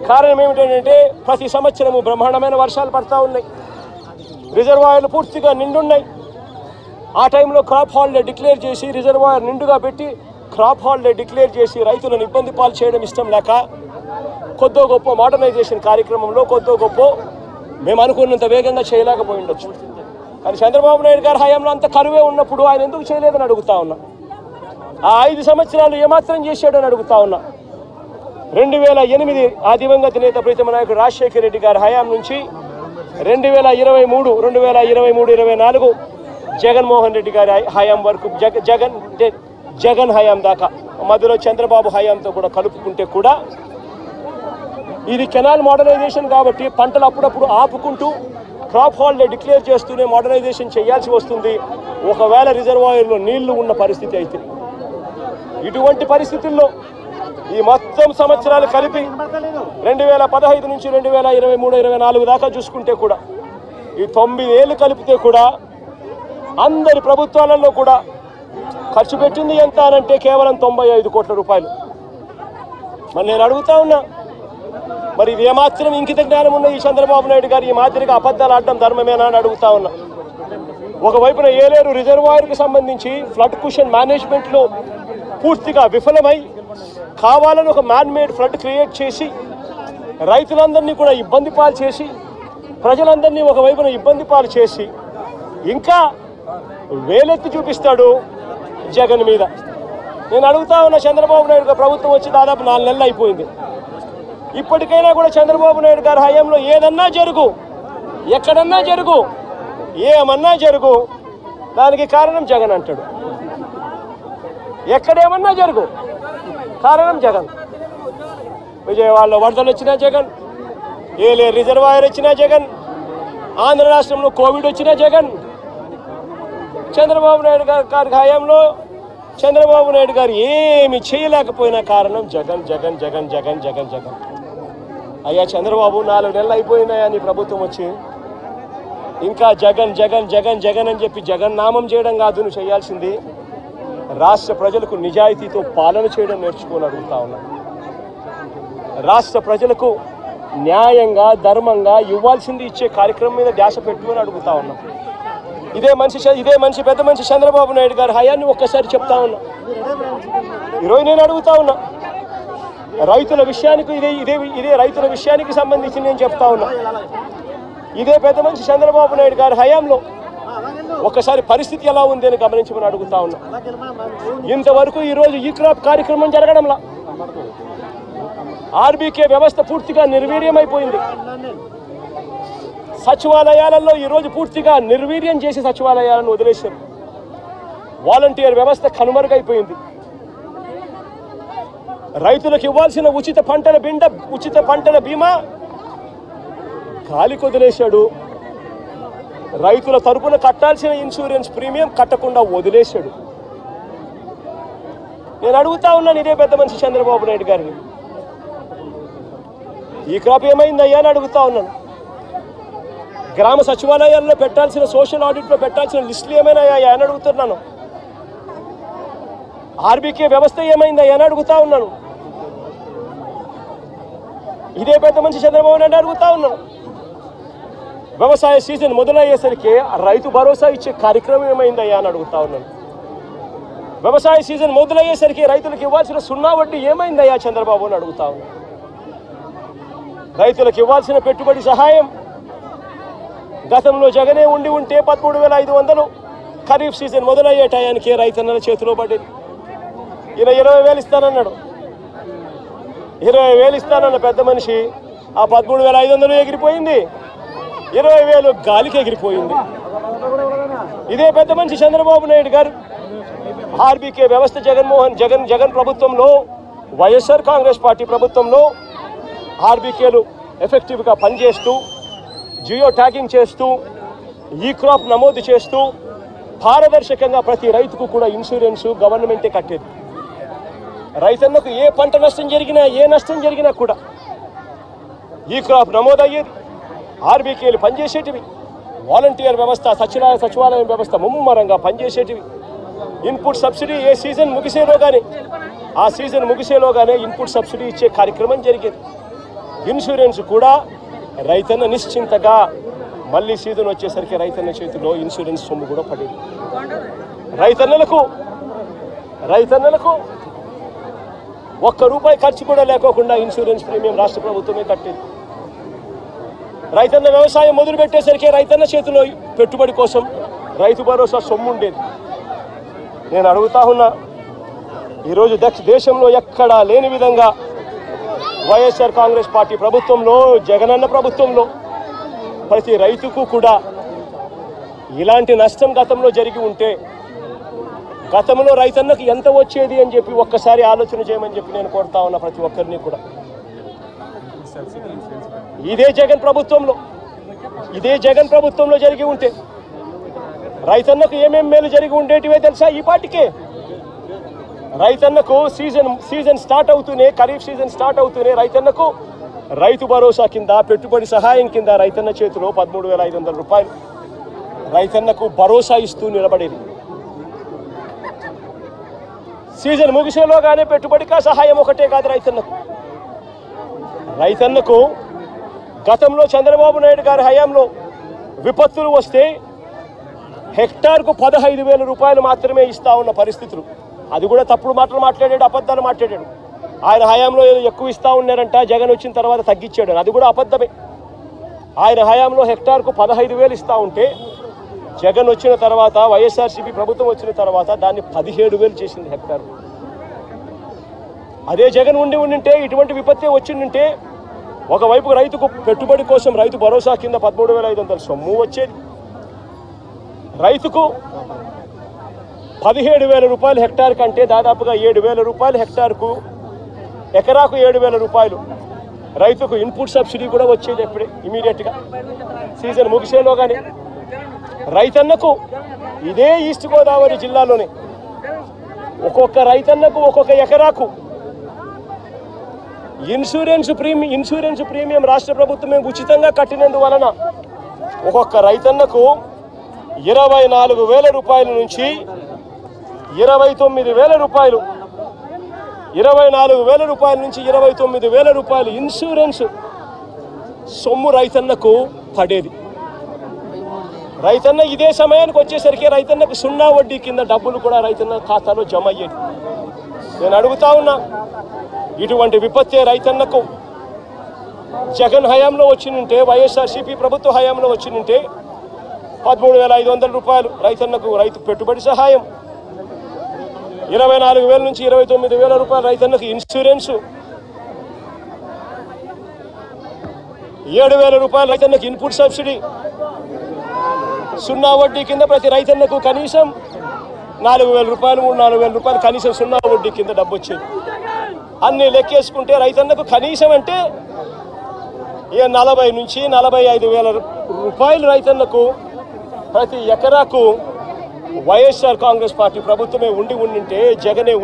కారణం ఏమిటంటే ప్రతి సంవత్సరము బ్రహ్మాండమైన వర్షాలు పడతా ఉన్నాయి, రిజర్వాయర్లు పూర్తిగా నిండున్నాయి. ఆ టైంలో క్రాప్ హాలిడే డిక్లేర్ చేసి రిజర్వాయర్ నిండుగా పెట్టి క్రాప్ హాలిడే డిక్లేర్ చేసి రైతులను ఇబ్బంది పాలు చేయడం ఇష్టం లేక కొద్దో గొప్ప మోడర్నైజేషన్ కార్యక్రమంలో కొద్దో గొప్ప మేము అనుకున్నంత వేగంగా చేయలేకపోయి ఉండొచ్చు. కానీ చంద్రబాబు నాయుడు గారి హయాంలో అంత కరువే ఉన్నప్పుడు ఆయన ఎందుకు చేయలేదని అడుగుతా ఉన్నా. ఆ 5 సంవత్సరాలు ఏమాత్రం చేశాడని అడుగుతా ఉన్నా. 2008 ఆ దివంగత నేత ప్రీతమ నాయకుడు రాజశేఖర రెడ్డి గారి హయాం నుంచి 2023, 2024 జగన్మోహన్ రెడ్డి గారి హయాం వరకు జగన్ హయాం దాకా మధ్యలో చంద్రబాబు హయాంతో కూడా కలుపుకుంటే కూడా ఇది కెనాల్ మోడర్నైజేషన్ కాబట్టి పంటలు అప్పుడప్పుడు ఆపుకుంటూ క్రాప్ హాలిడే డిక్లేర్ చేస్తూనే మోడర్నైజేషన్ చేయాల్సి వస్తుంది. ఒకవేళ రిజర్వాయర్లో నీళ్లు ఉన్న పరిస్థితి అయితే, ఇటువంటి పరిస్థితుల్లో ఈ మొత్తం సంవత్సరాలు కలిపి 2015 నుంచి 2023, 2024 దాకా చూసుకుంటే కూడా ఈ 9 ఏళ్ళు కలిపితే కూడా అందరి ప్రభుత్వాలలో కూడా ఖర్చు పెట్టింది ఎంత అనంటే కేవలం 95 కోట్ల రూపాయలు. మరి నేను అడుగుతా ఉన్నా, మరి ఇది ఏమాత్రం ఇంకిత జ్ఞానం ఉన్న ఈ చంద్రబాబు నాయుడు గారు ఈ మాదిరిగా అబద్ధాలు ఆడడం ధర్మమేనా అని అడుగుతా ఉన్నా. ఒకవైపున ఏలేరు రిజర్వాయర్కి సంబంధించి ఫ్లడ్ కుషన్ మేనేజ్మెంట్లో పూర్తిగా విఫలమై కావాలని ఒక మ్యాన్ మేడ్ ఫ్లడ్ క్రియేట్ చేసి రైతులందరినీ కూడా ఇబ్బంది పాలు చేసి ప్రజలందరినీ ఒకవైపున ఇబ్బంది పాలు చేసి ఇంకా వేలెత్తి చూపిస్తాడు జగన్ మీద. నేను అడుగుతా ఉన్న, చంద్రబాబు నాయుడు గారు ప్రభుత్వం వచ్చి దాదాపు 4 నెలలు అయిపోయింది. ఇప్పటికైనా కూడా చంద్రబాబు నాయుడు గారి హయాంలో ఏదన్నా జరుగు, ఎక్కడన్నా జరుగు, ఏమన్నా జరుగు, దానికి కారణం జగన్ అంటాడు. ఎక్కడేమన్నా జరుగు, కారణం జగన్. విజయవాడలో వరదలు వచ్చినా జగన్, ఏలే రిజర్వాయర్ వచ్చినా జగన్, ఆంధ్ర రాష్ట్రంలో కోవిడ్ వచ్చినా జగన్. చంద్రబాబు నాయుడు గారి హయాంలో చంద్రబాబు నాయుడు గారు ఏమి చేయలేకపోయినా కారణం జగన్ జగన్ జగన్ జగన్ జగన్ జగన్. అయ్యా చంద్రబాబు, 4 నెలలు అయిపోయినాయా నీ ప్రభుత్వం వచ్చి, ఇంకా జగన్ జగన్ జగన్ జగన్ అని చెప్పి జగన్ నామం చేయడం కాదు నువ్వు చేయాల్సింది. రాష్ట్ర ప్రజలకు నిజాయితీతో పాలన చేయడం నేర్చుకొని అడుగుతా ఉన్నా. రాష్ట్ర ప్రజలకు న్యాయంగా ధర్మంగా ఇవ్వాల్సింది ఇచ్చే కార్యక్రమం మీద ధ్యాస పెట్టుకొని అడుగుతా ఉన్నా. ఇదే మనిషి పెద్ద మనిషి చంద్రబాబు నాయుడు గారి హయాన్ని ఒక్కసారి చెప్తా ఉన్నా. ఈరోజు నేను అడుగుతా ఉన్నా, రైతుల విషయానికి ఇదే రైతుల విషయానికి సంబంధించి నేను చెప్తా ఉన్నా. ఇదే పెద్ద మనిషి చంద్రబాబు నాయుడు గారి హయాంలో ఒక్కసారి పరిస్థితి ఎలా ఉంది అని గమనించమని అడుగుతా ఉన్నా. ఇంతవరకు ఈరోజు ఈ క్రాప్ కార్యక్రమం జరగడంలా ఆర్బీకే వ్యవస్థ పూర్తిగా నిర్వీర్యమైపోయింది. సచివాలయాలలో ఈరోజు పూర్తిగా నిర్వీర్యం చేసి సచివాలయాలను వదిలేశారు. వాలంటీర్ వ్యవస్థ కనుమరుగైపోయింది. రైతులకు ఇవ్వాల్సిన ఉచిత పంటల బీమా గాలికి వదిలేశాడు. రైతుల తరపున కట్టాల్సిన ఇన్సూరెన్స్ ప్రీమియం కట్టకుండా వదిలేశాడు. నేను అడుగుతా ఉన్నాను ఇదే పెద్ద మనిషి చంద్రబాబు నాయుడు గారిని, ఈ క్రాప్ ఏమైందయ్యా అని అడుగుతా ఉన్నాను. గ్రామ సచివాలయాల్లో పెట్టాల్సిన సోషల్ ఆడిట్లో పెట్టాల్సిన లిస్టులు ఏమైనాయా అని అడుగుతున్నాను. ఆర్బీకే వ్యవస్థ ఏమైందయ్యా అని అడుగుతా ఉన్నాను. ఇదే పెద్ద మనిషి చంద్రబాబు నాయుడు అడుగుతా ఉన్నాను. వ్యవసాయ సీజన్ మొదలయ్యేసరికి రైతు భరోసా ఇచ్చే కార్యక్రమం ఏమైందయ్యా అని అడుగుతా ఉన్నాను. వ్యవసాయ సీజన్ మొదలయ్యేసరికి రైతులకు ఇవ్వాల్సిన 0 వడ్డీ ఏమైందయ్యా చంద్రబాబు అని అడుగుతా ఉన్నాను. రైతులకు ఇవ్వాల్సిన పెట్టుబడి సహాయం గతంలో జగనే ఉంటే 13,500 ఖరీఫ్ సీజన్ మొదలయ్యే టయానికి రైతన్నల చేతిలో పడ్డది. ఈయన 20,000 ఇస్తానన్నాడు. 20,000 ఇస్తానన్న పెద్ద మనిషి ఆ 13,500 ఎగిరిపోయింది, 20,000 గాలికి ఎగిరిపోయింది. ఇదే పెద్ద మనిషి చంద్రబాబు నాయుడు గారు ఆర్బీకే వ్యవస్థ జగన్ ప్రభుత్వంలో, వైఎస్ఆర్ కాంగ్రెస్ పార్టీ ప్రభుత్వంలో ఆర్బీకేలు ఎఫెక్టివ్గా పనిచేస్తూ, జియో ట్యాగింగ్ చేస్తూ, ఈ క్రాప్ నమోదు చేస్తూ పారదర్శకంగా ప్రతి రైతుకు కూడా ఇన్సూరెన్స్ గవర్నమెంటే కట్టేది. రైతన్నకు ఏ పంట నష్టం జరిగినా ఏ నష్టం జరిగినా కూడా ఈ క్రాప్ నమోదయ్యేది. ఆర్బీకేలు పనిచేసేటివి, వాలంటీర్ వ్యవస్థ సచివాలయం వ్యవస్థ ముమ్మరంగా పనిచేసేటివి. ఇన్పుట్ సబ్సిడీ ఏ సీజన్ ముగిసేలోగానే ఇన్పుట్ సబ్సిడీ ఇచ్చే కార్యక్రమం జరిగేది. ఇన్సూరెన్స్ కూడా రైతన్న నిశ్చింతగా మళ్ళీ సీజన్ వచ్చేసరికి రైతన్న చేతిలో ఇన్సూరెన్స్ సొమ్ము కూడా పడేది. రైతన్నలకు ₹1 ఖర్చు కూడా లేకోకుండా ఇన్సూరెన్స్ ప్రీమియం రాష్ట్ర ప్రభుత్వమే కట్టేది. రైతన్న వ్యవసాయం మొదలు పెట్టేసరికి రైతన్న చేతిలో పెట్టుబడి కోసం రైతు భరోసా సొమ్ము ఉండేది. నేను అడుగుతా ఉన్నా, ఈరోజు దేశంలో ఎక్కడా లేని విధంగా వైఎస్ఆర్ కాంగ్రెస్ పార్టీ ప్రభుత్వంలో, జగనన్న ప్రభుత్వంలో ప్రతి రైతుకు కూడా ఇలాంటి నష్టం గతంలో జరిగి ఉంటే గతంలో రైతన్నకు ఎంత వచ్చేది అని చెప్పి ఒక్కసారి ఆలోచన చేయమని చెప్పి నేను కోరుతా ఉన్నా ప్రతి ఒక్కరిని కూడా. ఇదే జగన్ ప్రభుత్వంలో జరిగి ఉంటే రైతన్నకు ఏమేం మేలు జరిగి ఉండేటివే తెలుసా? ఈ పాటికే రైతన్నకు సీజన్ స్టార్ట్ అవుతూనే, ఖరీఫ్ సీజన్ స్టార్ట్ అవుతూనే రైతన్నకు రైతు భరోసా కింద, పెట్టుబడి సహాయం కింద రైతన్న చేతిలో ₹13,500 రైతన్నకు భరోసా ఇస్తూ నిలబడేది. సీజన్ ముగిసేలోగానే పెట్టుబడిగా సహాయం ఒకటే కాదు, రైతన్నకు గతంలో చంద్రబాబు నాయుడు గారి హయాంలో విపత్తులు వస్తే హెక్టార్కు ₹15,000 మాత్రమే ఇస్తా ఉన్న పరిస్థితులు. అది కూడా తప్పుడు మాటలు మాట్లాడాడు, అబద్ధాలు మాట్లాడాడు. ఆయన హయాంలో ఏదో ఎక్కువ ఇస్తా ఉన్నారంట, జగన్ వచ్చిన తర్వాత తగ్గించాడు. అది కూడా అబద్ధమే. ఆయన హయాంలో హెక్టార్కు 15,000 ఇస్తా ఉంటే జగన్ వచ్చిన తర్వాత, వైఎస్ఆర్సీపీ ప్రభుత్వం వచ్చిన తర్వాత దాన్ని 17,000 చేసింది హెక్టార్. అదే జగన్ ఉండింటే, ఇటువంటి విపత్తి వచ్చిందంటే ఒకవైపు రైతుకు పెట్టుబడి కోసం రైతు భరోసా కింద 13,500 సొమ్ము వచ్చేది, రైతుకు ₹17,000 హెక్టార్ కంటే దాదాపుగా ₹7,000 హెక్టార్కు, ఎకరాకు ₹7,000 రైతుకు ఇన్పుట్ సబ్సిడీ కూడా వచ్చేది. ఎప్పుడే ఇమీడియట్గా సీజన్ ముగిసేలోగానే రైతన్నకు ఇదే ఈస్ట్ గోదావరి జిల్లాలోనే ఒక్కొక్క రైతన్నకు ఒక్కొక్క ఎకరాకు ఇన్సూరెన్స్ ప్రీమియం రాష్ట్ర ప్రభుత్వమే ఉచితంగా కట్టినందువలన ఒక్కొక్క రైతన్నకు ₹24,000 నుంచి ₹29,000, ₹24,000 నుంచి ₹29,000 ఇన్సూరెన్స్ సొమ్ము రైతన్నకు పడేది. రైతన్న ఇదే సమయానికి వచ్చేసరికి రైతన్నకు 0 వడ్డీ కింద డబ్బులు కూడా రైతన్న ఖాతాలో జమ అయ్యేది. నేను అడుగుతా ఉన్నా, ఇటువంటి విపత్తే రైతన్నకు జగన్ హయాంలో వచ్చినుంటే, వైఎస్ఆర్సీపీ ప్రభుత్వ హయాంలో వచ్చినుంటే ₹13,500 రైతన్నకు రైతు పెట్టుబడి సహాయం, ₹24,000 నుంచి ₹29,000 రైతన్నకు ఇన్సూరెన్సు, ₹7,000 రైతన్నకు ఇన్పుట్ సబ్సిడీ, 0 వడ్డీ కింద ప్రతి రైతన్నకు కనీసం ₹4,000, ₹3,000 కనీసం 0 వడ్డీ కింద డబ్బు వచ్చేది. అన్నీ లెక్కేసుకుంటే రైతన్నకు కనీసం అంటే 40,000 నుంచి ₹45,000 రైతన్నకు ప్రతి ఎకరాకు వైఎస్ఆర్ కాంగ్రెస్ పార్టీ ప్రభుత్వమే ఉండింటే, జగనే